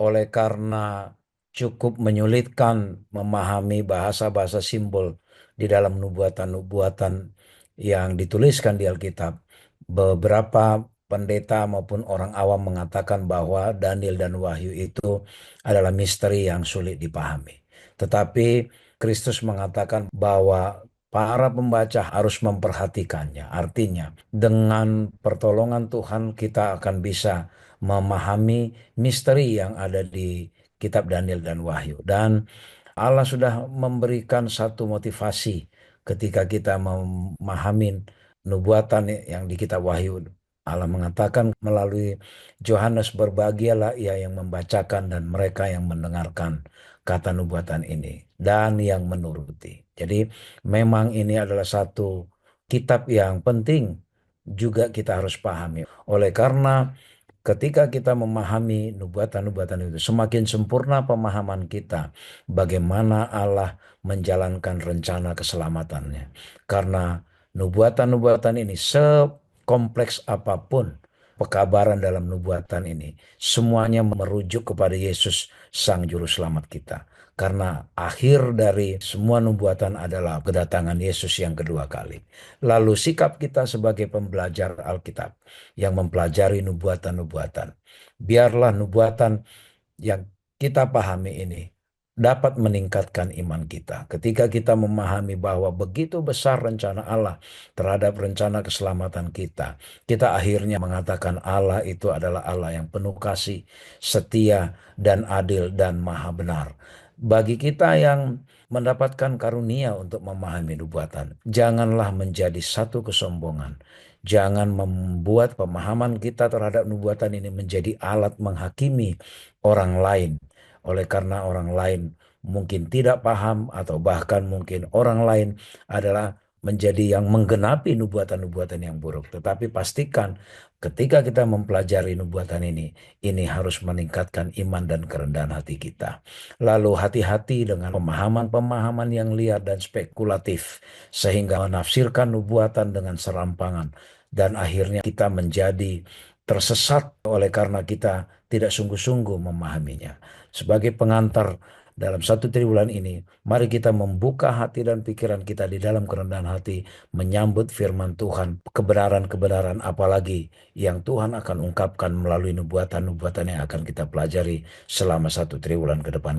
oleh karena cukup menyulitkan memahami bahasa-bahasa simbol di dalam nubuatan-nubuatan yang dituliskan di Alkitab. Beberapa pendeta maupun orang awam mengatakan bahwa Daniel dan Wahyu itu adalah misteri yang sulit dipahami. Tetapi Kristus mengatakan bahwa para pembaca harus memperhatikannya. Artinya, dengan pertolongan Tuhan kita akan bisa memahami misteri yang ada di kitab Daniel dan Wahyu. Dan Allah sudah memberikan satu motivasi ketika kita memahami nubuatan yang di kitab Wahyu. Allah mengatakan melalui Yohanes, berbahagialah ia yang membacakan dan mereka yang mendengarkan kata nubuatan ini dan yang menuruti. Jadi memang ini adalah satu kitab yang penting juga kita harus pahami. Oleh karena ketika kita memahami nubuatan-nubuatan itu, semakin sempurna pemahaman kita bagaimana Allah menjalankan rencana keselamatannya. Karena nubuatan-nubuatan ini sekompleks apapun pekabaran dalam nubuatan ini, semuanya merujuk kepada Yesus, Sang Juru Selamat kita. Karena akhir dari semua nubuatan adalah kedatangan Yesus yang kedua kali. Lalu sikap kita sebagai pembelajar Alkitab yang mempelajari nubuatan-nubuatan. Biarlah nubuatan yang kita pahami ini dapat meningkatkan iman kita. Ketika kita memahami bahwa begitu besar rencana Allah terhadap rencana keselamatan kita, kita akhirnya mengatakan Allah itu adalah Allah yang penuh kasih, setia, dan adil, dan maha benar. Bagi kita yang mendapatkan karunia untuk memahami nubuatan, janganlah menjadi satu kesombongan. Jangan membuat pemahaman kita terhadap nubuatan ini menjadi alat menghakimi orang lain. Oleh karena orang lain mungkin tidak paham atau bahkan mungkin orang lain adalah menjadi yang menggenapi nubuatan-nubuatan yang buruk. Tetapi pastikan ketika kita mempelajari nubuatan ini harus meningkatkan iman dan kerendahan hati kita. Lalu hati-hati dengan pemahaman-pemahaman yang liar dan spekulatif sehingga menafsirkan nubuatan dengan serampangan dan akhirnya kita menjadi tersesat oleh karena kita tidak sungguh-sungguh memahaminya. Sebagai pengantar dalam satu triwulan ini, mari kita membuka hati dan pikiran kita di dalam kerendahan hati, menyambut firman Tuhan, kebenaran-kebenaran apalagi yang Tuhan akan ungkapkan melalui nubuatan-nubuatan yang akan kita pelajari selama satu triwulan ke depan.